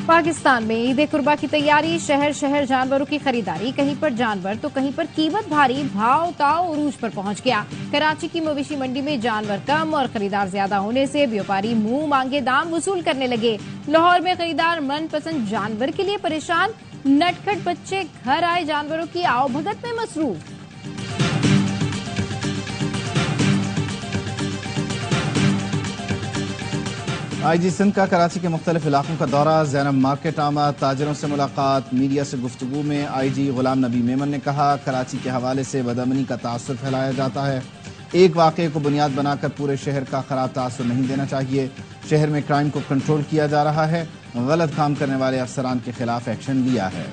पाकिस्तान में ईद कुर्बा की तैयारी, शहर शहर जानवरों की खरीदारी, कहीं पर जानवर तो कहीं पर कीमत भारी, भाव ताव उरूज पर पहुंच गया। कराची की मवेशी मंडी में जानवर कम और खरीदार ज्यादा होने से व्यापारी मुंह मांगे दाम वसूल करने लगे। लाहौर में खरीदार मनपसंद जानवर के लिए परेशान, नटखट बच्चे घर आए जानवरों की आवभगत में मसरूफ। IG सिंध का कराची के मुख्तलिफ इलाकों का दौरा, ज़ैनब मार्केट आमद, ताजिरों से मुलाकात, मीडिया से गुफ्तगू में IG गुलाम नबी मेमन ने कहा, कराची के हवाले से बदअमनी का तासुर फैलाया जाता है। एक वाक़े को बुनियाद बनाकर पूरे शहर का खराब तासुर नहीं देना चाहिए। शहर में क्राइम को कंट्रोल किया जा रहा है, गलत काम करने वाले अफसरान के खिलाफ एक्शन लिया है।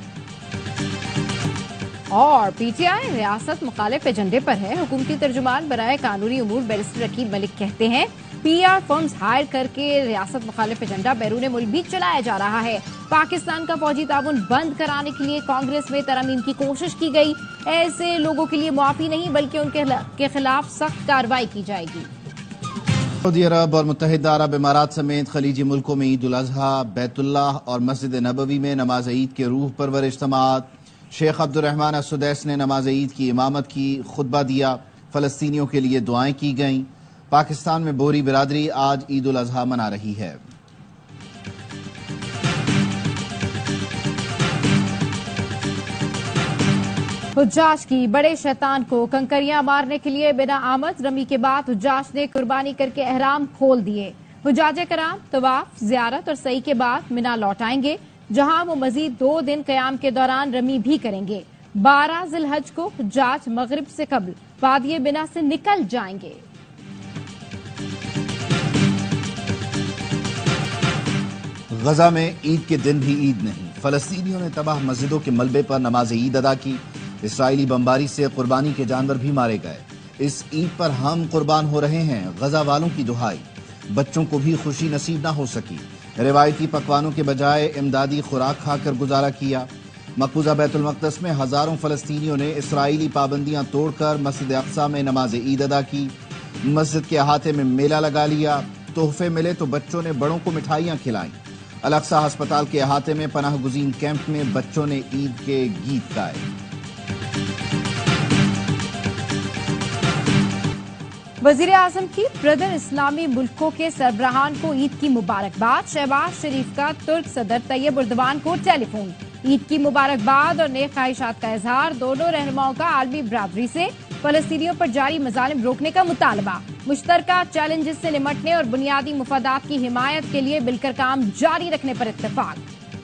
और PTI रियासत मुखालिफ एजेंडे पर है। हुकूमती तर्जुमान बराए कानूनी उमूर बैरिस्टर रकीब मलिक कहते हैं, PR फर्म्स हायर करके रियासत मुखालिफ एजेंडा बैरून मुल्क भी चलाया जा रहा है। पाकिस्तान का फौजी ताउन बंद कराने के लिए कांग्रेस में तरमीम की कोशिश की गई। ऐसे लोगों के लिए मुआफी नहीं बल्कि उनके खिलाफ सख्त कार्रवाई की जाएगी। सऊदी अरब और मुत्तहिदा अरब इमारात समेत खलीजी मुल्कों में ईद उल अजहा, बैतुल्लाह और मस्जिद नबवी में नमाज ईद के रूह परवर इज्तिमात। शेख अब्दुर्रहमान असुदैस ने नमाज ईद की इमामत की, खुतबा दिया, फलस्तीनियों के लिए दुआएं की गईं। पाकिस्तान में बोरी बिरादरी आज ईद उल अजहा मना रही है। हुज्जाज की बड़े शैतान को कंकरियां मारने के लिए बिना आमद रमी के बाद हुज्जाज ने कुर्बानी करके एहराम खोल दिए। हुज्जाज कराम तवाफ, जियारत और सई के बाद मिना लौट आएंगे, जहां वो मजीद 2 दिन कयाम के दौरान रमी भी करेंगे। 12 जिलहज को हुज्जाज मगरिब से कबल वादिये बिना से निकल जाएंगे। गजा में ईद के दिन भी ईद नहीं, फलस्तीनियों ने तबाह मस्जिदों के मलबे पर नमाज ईद अदा की। इसराइली बमबारी से कुर्बानी के जानवर भी मारे गए। इस ईद पर हम कुर्बान हो रहे हैं, गजा वालों की दुहाई। बच्चों को भी खुशी नसीब ना हो सकी। रिवायती पकवानों के बजाय इमदादी खुराक खाकर गुजारा किया। मकबूजा बैतुल मक़दस में हजारों फलस्तीनियों ने इसराइली पाबंदियां तोड़कर मस्जिद अक़सा में नमाज ईद अदा की। मस्जिद के अहाते में मेला लगा लिया। तोहफे मिले तो बच्चों ने बड़ों को मिठाइयां खिलाई। अल-अक़सा अस्पताल के अहाते में पनाह गुज़ीन कैंप में बच्चों ने ईद के गीत गाए। वज़ीर आज़म की ब्रदर इस्लामी मुल्कों के सरबराहान को ईद की मुबारकबाद। शहबाज शरीफ का तुर्क सदर तैयब उर्दवान को टेलीफोन। ईद की मुबारकबाद और नेक ख्वाहिशात का इजहार। दोनों रहनुमाओं का आलमी बरादरी से फलस्तीनियों पर जारी मजालिम रोकने का मुतालबा। मुश्तरका चैलेंजेस से निमटने और बुनियादी मुफादात की हिमायत के लिए मिलकर काम जारी रखने पर इत्तेफाक।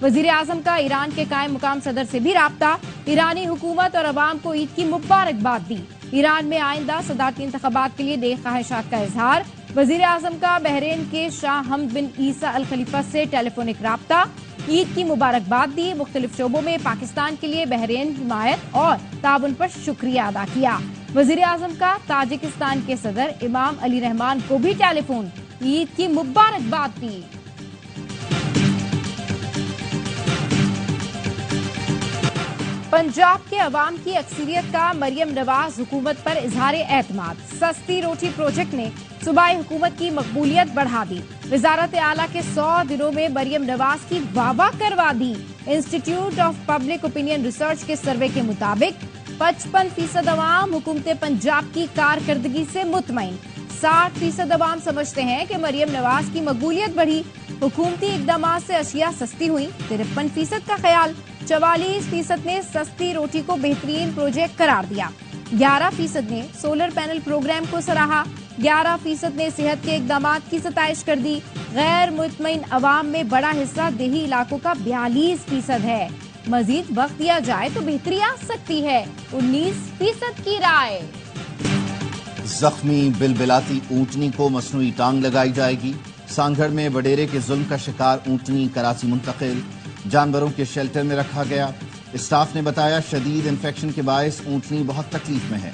वज़ीर आज़म का ईरान के कायम मुकाम सदर से भी राब्ता। ईरानी हुकूमत और अवाम को ईद की मुबारकबाद दी। ईरान में आइंदा सदारती इंतखाबात के लिए नेक ख्वाहिशात का इजहार। वज़ीर आज़म का बहरीन के शाह हमद बिन ईसा अल खलीफा से टेलीफोनिक राब्ता। ईद की मुबारकबाद दी। मुख्तलिफ शोबों में पाकिस्तान के लिए बहरीन हिमायत और ताउन पर शुक्रिया अदा किया। वज़ीर आज़म का ताजिकिस्तान के सदर इमाम अली रहमान को भी टेलीफोन, ईद की मुबारकबाद दी। पंजाब के अवाम की अक्सरियत का मरियम नवाज हुकूमत पर इजहार एतमाद। सस्ती रोटी प्रोजेक्ट ने सूबाई हुकूमत की मकबूलियत बढ़ा दी। वजारत आला के 100 दिनों में मरियम नवाज की वाहवाह करवा दी। Institute of public opinion research के सर्वे के मुताबिक 55% अवाम हुकूमत पंजाब की कारकर्दगी से मुतमईन। 60% अवाम समझते हैं कि मरियम नवाज की मकबूलियत बढ़ी। हुकूमती इकदाम से अशिया सस्ती हुई। 53% का ख्याल। 44% ने सस्ती रोटी को बेहतरीन प्रोजेक्ट करार दिया। 11% ने सोलर पैनल प्रोग्राम को सराहा। 11% ने सेहत के इकदाम की सताइश कर दी। गैर मुतमईन अवाम में बड़ा हिस्सा देही इलाकों का 42% है। मजीद वक्त दिया जाए तो बेहतरी आ सकती है। 19% की राय। जख्मी बिलबिलाती ऊंटनी को मसनूई टांग लगाई जाएगी। सांगढ़ में वडेरे के जुल्म का शिकार ऊंटनी कराची मुंतकिल, जानवरों के शेल्टर में रखा गया। स्टाफ ने बताया, शदीद इन्फेक्शन के बायस ऊंटनी बहुत तकलीफ में है।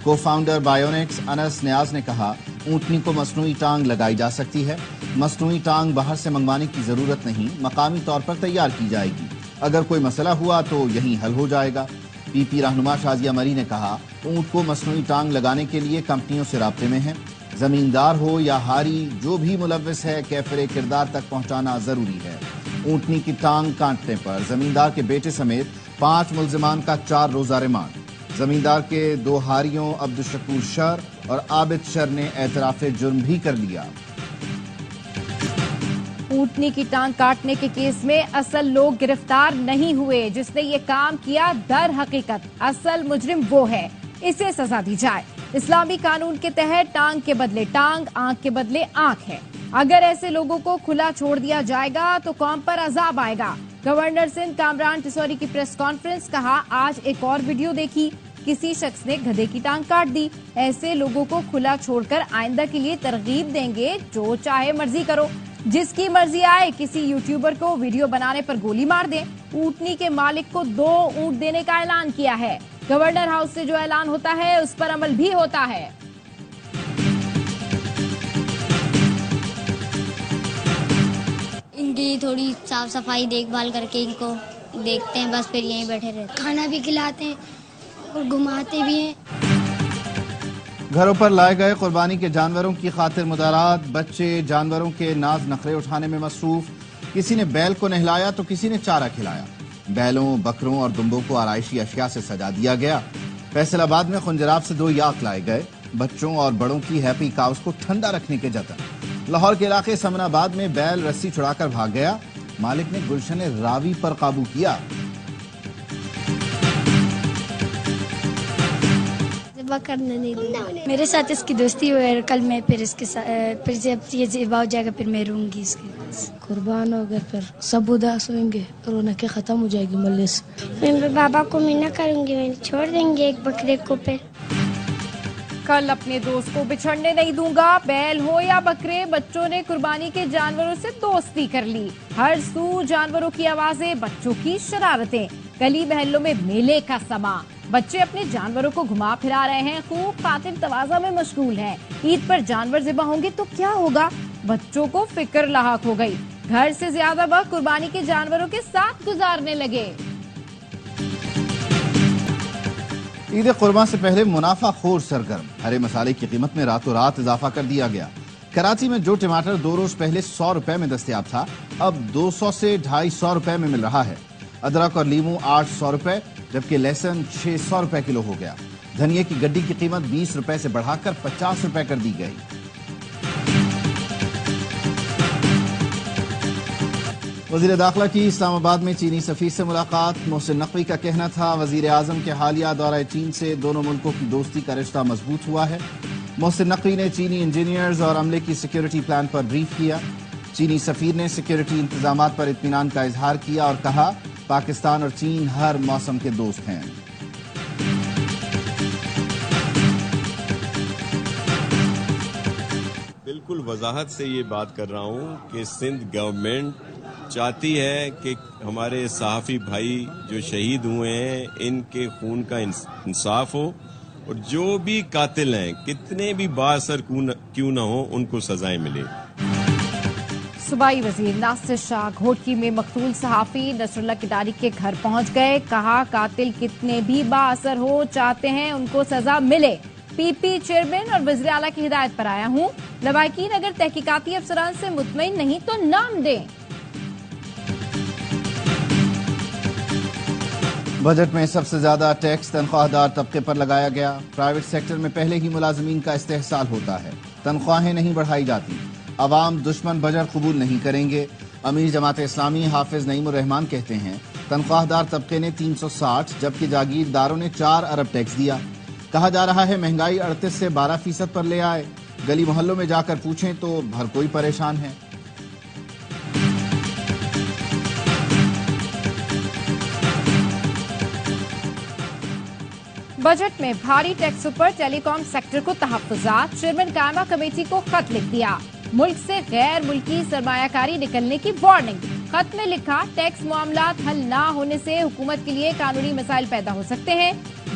को फाउंडर बायोनिक्स अनस न्याज ने कहा, ऊंटनी को मसनूई टांग लगाई जा सकती है। मसनूई टांग बाहर से मंगवाने की जरूरत नहीं, मकामी तौर पर तैयार की जाएगी। अगर कोई मसला हुआ तो यहीं हल हो जाएगा। PP रहनुमा शाजिया मरी ने कहा, ऊंट को मसनूई टांग लगाने के लिए कंपनियों से राब्ते में है। जमींदार हो या हारी, जो भी मुलव्विस है कैफरे किरदार तक पहुंचाना जरूरी है। اونٹنی کی ٹانگ کاٹنے پر زمیندار کے بیٹے سمیت 5 ملزمان کا 4 روزہ ریمانڈ۔ زمیندار کے 2 ہاریوں عبدالشکور شر اور عابد شر نے اعتراف جرم بھی کر لیا۔ اونٹنی کی ٹانگ کاٹنے کے کیس میں اصل لوگ گرفتار نہیں ہوئے۔ جس نے یہ کام کیا در حقیقت اصل مجرم وہ ہے، اسے سزا دی جائے۔ اسلامی قانون کے تحت ٹانگ کے بدلے ٹانگ، آنکھ کے بدلے آنکھ ہے۔ اگر ایسے لوگوں کو کھلا چھوڑ دیا جائے گا تو قوم پر عذاب آئے گا۔ گورنر سندھ کامران ٹسوری کی پریس کانفرنس، کہا آج ایک اور ویڈیو دیکھی، کسی شخص نے گدھے کی ٹانگ کاٹ دی۔ ایسے لوگوں کو کھلا چھوڑ کر آئندہ کے لیے ترغیب دیں گے، جو چاہے مرضی کرو، جس کی مرضی آئے۔ کسی یوٹیوبر کو ویڈیو بنانے پر گولی مار دیں۔ اونٹنی کے مالک کو 2 اونٹ دینے کا اعلان کیا ہے۔ گورنر ہاؤس سے جو اعلان ہوتا ہے اس پر عمل بھی ہوتا ہے۔ ان کی تھوڑی صاف صفائی دیکھ بھال کر کے ان کو دیکھتے ہیں، بس پھر یہیں بیٹھے رہتے ہیں۔ کھانا بھی کھلاتے ہیں اور گھماتے بھی ہیں۔ گھروں پر لائے گئے قربانی کے جانوروں کی خاطر مدارات، بچے جانوروں کے ناز نخرے اٹھانے میں مصروف۔ کسی نے بیل کو نہلایا تو کسی نے چارہ کھلایا۔ بیلوں، بکروں اور دمبوں کو آرائشی اشیاء سے سجا دیا گیا۔ فیصل آباد میں خنجراب سے 2 یاک لائے گئے۔ بچوں اور بڑوں کی ہیپی کاؤز کو ٹھنڈا رکھنے کے جتن۔ لاہور کے علاقے سمن آباد میں بیل رسی چھڑا کر بھاگ گیا، مالک نے گلشن راوی پر قابو کیا۔ کرنے نہیں دوں، میرے ساتھ اس کی دوستی ہوئی ہے، کل میں پھر اس کے ساتھ پھر جب یہ ذبح ہو جائے گا پھر میں رہوں گی اس کے پاس۔ قربان ہو گئے پھر سب اداس ہوئیں گے، رونقیں ختم ہو جائے گی ملے سے۔ میں بابا کو مینا کروں گی، میں چھوڑ دیں گے ایک بکرے کو پہ۔ کل اپنے دوست کو بچھڑنے نہیں دوں گا، بیل ہو یا بکرے، بچوں نے قربانی کے جانوروں سے دوستی کر لی۔ ہر سو جانوروں کی آوازیں، بچوں کی شرارتیں، گلی محلوں میں میلے کا سما۔ بچے اپنے جانوروں کو گھما پھرا رہے ہیں، خوب خاطر تواضع میں مشغول ہیں۔ عید پر جانور ذبح ہوں گے تو کیا ہوگا؟ بچوں کو فکر لاحق ہو گئی، گھر سے زیادہ وقت قربانی کے جانوروں کے ساتھ گزارنے لگے۔ عید قربان سے پہلے منافع خور سرگرم، ہرے مسالے کی قیمت میں راتوں رات اضافہ کر دیا گیا۔ کراچی میں جو ٹماٹر 2 روز پہلے 100 روپے میں دستیاب تھا، اب 200 سے 250 روپے میں مل رہا ہے۔ ادرک اور لیموں 800 روپے جبکہ لہسن 600 روپے کلو ہو گیا۔ دھنیا کی گڈی کی قیمت 20 روپے سے بڑھا کر 50 روپے کر دی گئی۔ وزیر داخلہ کی اسلام آباد میں چینی سفیر سے ملاقات، محسن نقوی کا کہنا تھا وزیر اعظم کے حالیہ دورہ چین سے دونوں ملکوں کی دوستی کا رشتہ مضبوط ہوا ہے۔ محسن نقوی نے چینی انجینئرز اور عملے کی سیکیورٹی پلان پر بریف کیا۔ چینی سفیر نے سیکیورٹی انتظامات پر اطمینان کا اظہار کیا اور کہا پاکستان اور چین ہر موسم کے دوست ہیں۔ بالکل وضاحت سے یہ بات کر رہا ہوں کہ سندھ گورنمنٹ چاہتی ہے کہ ہمارے صحافی بھائی جو شہید ہوئے ہیں ان کے خون کا انصاف ہو، اور جو بھی قاتل ہیں کتنے بھی بااثر کیوں نہ ہو ان کو سزائیں ملے۔ صوبائی وزیر ناصر شاہ گھوٹکی میں مقتول صحافی نصر اللہ کٹاری کے گھر پہنچ گئے، کہا قاتل کتنے بھی بااثر ہو چاہتے ہیں ان کو سزا ملے۔ پی پی چیئرمین اور وزیر اعلیٰ کی ہدایت پر آیا ہوں، لواحقین اگر تحقیقاتی افسران سے مطمئن نہیں تو نام دیں۔ بجٹ میں سب سے زیادہ ٹیکس تنخواہ دار طبقے پر لگایا گیا۔ پرائیویٹ سیکٹر میں پہلے ہی ملازمین کا استحصال ہوتا ہے، تنخواہیں نہیں بڑھائی جاتی۔ عوام دشمن بجٹ قبول نہیں کریں گے۔ امیر جماعت اسلامی حافظ نعیم الرحمان کہتے ہیں تنخواہ دار طبقے نے 360 جبکہ جاگیرداروں نے 4 ارب ٹیکس دیا۔ کہا جا رہا ہے مہنگائی 38 سے 12% پر لے آئے۔ گلی محلوں میں جا کر پوچھیں تو ہر کوئی پریشان ہے۔ بجٹ میں بھاری ٹیکسوں پر ٹیلی کام سیکٹر کو تحفظات، چیئرمین قائمہ کمیٹی کو خط لکھ دیا، ملک سے غیر ملکی سرمایہ کاری نکلنے کی وارننگ۔ خط میں لکھا ٹیکس معاملات حل نہ ہونے سے حکومت کے لیے قانونی مسائل پیدا ہو سکتے ہیں۔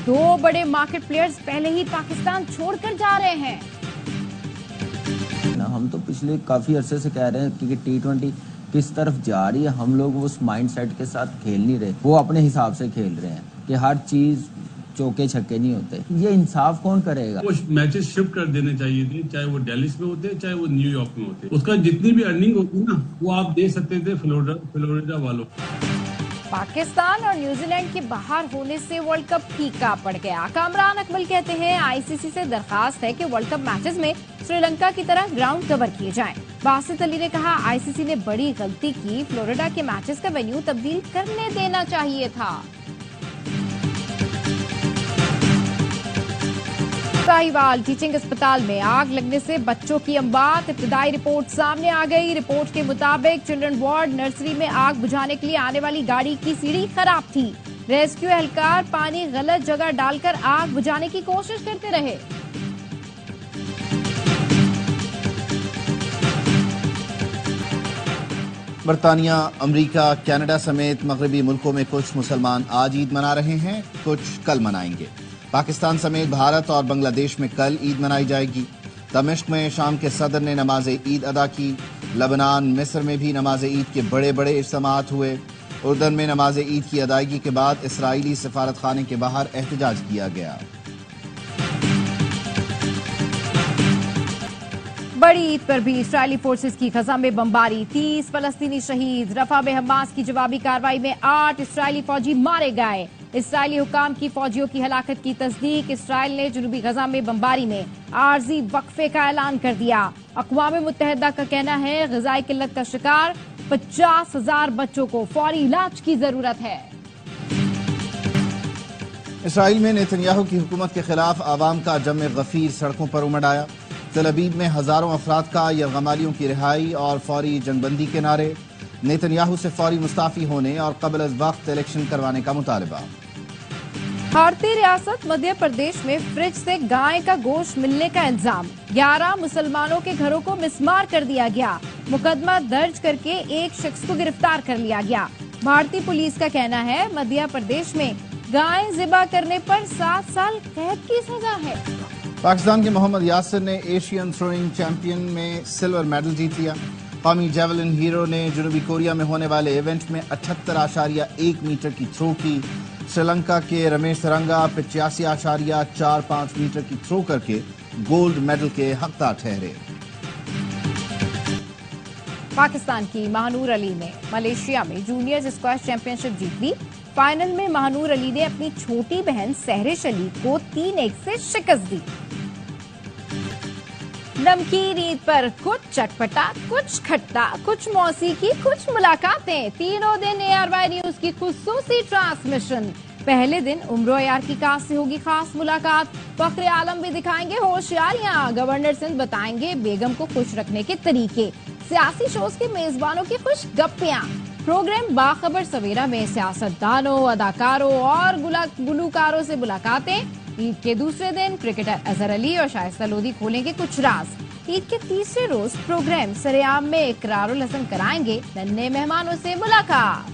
2 بڑے مارکیٹ پلیئرز پہلے ہی پاکستان چھوڑ کر جا رہے ہیں۔ ہم تو پچھلے کافی عرصے سے کہہ رہے ہیں کہ T20 کس طرف جا رہی ہے، ہم لوگ اس مائنڈ سیٹ کے ساتھ کھیل نہیں رہے، وہ اپنے حساب سے کھیل رہے ہیں کہ ہر چیز चौके छक्के नहीं होते। ये इंसाफ कौन करेगा? वो मैचेस शिफ्ट कर देने चाहिए थे, चाहे वो दिल्ली में होते चाहे वो न्यूयॉर्क में होते। उसका जितनी भी अर्निंग होती ना वो आप दे सकते थे फ्लोरिडा वालों। पाकिस्तान और न्यूजीलैंड के बाहर होने से वर्ल्ड कप फीका पड़ गया। कामरान अकमल कहते हैं आईसीसी से दरखास्त है कि वर्ल्ड कप मैचेस में श्रीलंका की तरह ग्राउंड कवर किए जाएं। बासित अली ने कहा आईसीसी ने बड़ी गलती की, फ्लोरिडा के मैचेस का वेन्यू तब्दील करने देना चाहिए था। साहिवाल टीचिंग अस्पताल में आग लगने से बच्चों की अमवात, इब्तदाई रिपोर्ट सामने आ गई। रिपोर्ट के मुताबिक चिल्ड्रन वार्ड नर्सरी में आग बुझाने के लिए आने वाली गाड़ी की सीढ़ी खराब थी। रेस्क्यू एहलकार पानी गलत जगह डालकर आग बुझाने की कोशिश करते रहे। बरतानिया, अमेरिका, कनाडा समेत मगरबी मुल्कों में कुछ मुसलमान आज ईद मना रहे हैं, कुछ कल मनाएंगे। पाकिस्तान समेत भारत और बांग्लादेश में कल ईद मनाई जाएगी। दमिश्क में शाम के सदर ने नमाज ईद अदा की। लबनान, मिस्र में भी नमाज ईद के बड़े बड़े इज्तिमात हुए। उर्दन में नमाज ईद की अदायगी के बाद इसराइली सफारत खाने के बाहर एहतजाज किया गया। बड़ी ईद पर भी इस्राएली फोर्सेस की गजा में बमबारी, 30 फलस्तीनी शहीद। रफा में हमास की जवाबी कार्रवाई में 8 इस्राएली फौजी मारे गए। इस्राएली हुकाम की फौजियों की हलाकत की तस्दीक। इस्राएल ने जनूबी गजा में बमबारी में आर्जी वक्फे का ऐलान कर दिया। अक़वाम मुत्तहिदा का कहना है ग़िज़ाई किल्लत का शिकार 50,000 बच्चों को फौरी इलाज की जरूरत है। इसराइल में नेतन्याहू की हुकूमत के खिलाफ आवाम का जम गफीर सड़कों पर उमड़ आया। तल अबीब में हजारों अफराद का यरगमालियों की रिहाई और फौरी जंगबंदी के नारे। नेतन्याहू से फौरी मुस्ताफी होने और कबल अज वक्त इलेक्शन करवाने का मुतालबा। भारतीय रियासत मध्य प्रदेश में फ्रिज से गाय का गोश्त मिलने का इल्जाम। 11 मुसलमानों के घरों को मिसमार कर दिया गया। मुकदमा दर्ज करके एक शख्स को गिरफ्तार कर लिया गया। भारतीय पुलिस का कहना है मध्य प्रदेश में गाय ज़िबा करने पर 7 साल कैद की सजा है। पाकिस्तान के मोहम्मद यासिर ने एशियन थ्रोइंग चैंपियन में सिल्वर मेडल जीत लिया। कौमी जेवलिन हीरो ने जनूबी कोरिया में होने वाले इवेंट में 78.1 मीटर की थ्रो की। श्रीलंका के रमेश सरंगा 85.45 मीटर की थ्रो करके गोल्ड मेडल के हकदार ठहरे। पाकिस्तान की महानूर अली ने मलेशिया में जूनियर स्क्वैश चैंपियनशिप जीत ली। फाइनल में महानूर अली ने अपनी छोटी बहन सहरिश अली को 3-1 से शिकस्त दी। नमकीन ईद पर कुछ चटपटा, कुछ खट्टा, कुछ मौसीकी, कुछ मुलाकातें। तीनों दिन ARY न्यूज की खुसूसी ट्रांसमिशन। पहले दिन उम्र यार की काज से होगी खास मुलाकात। फख्र आलम भी दिखाएंगे होशियारियां। गवर्नर सिंध बताएंगे बेगम को खुश रखने के तरीके। सियासी शोज के मेजबानों की खुश गप्पियां। प्रोग्राम बाखबर सवेरा में सियासतदानों, अदाकारों और गुलकारों से मुलाकातें। ईद के दूसरे दिन क्रिकेटर अजहर अली और शाइस्ता लोधी खोलेंगे कुछ राज। ईद के तीसरे रोज प्रोग्राम सरेआम में इकरारुल हसन कराएंगे नन्हे मेहमानों से मुलाकात।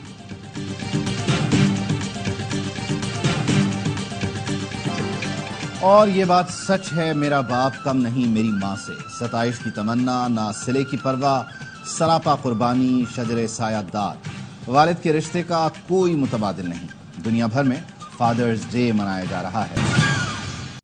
और ये बात सच है, मेरा बाप कम नहीं मेरी माँ से। सताइश की तमन्ना, ना सिले की परवाह, सरापा कुर्बानी, शजरे सायादार। वालिद के रिश्ते का कोई मुतबादिल नहीं। दुनिया भर में फादर्स डे मनाया जा रहा है।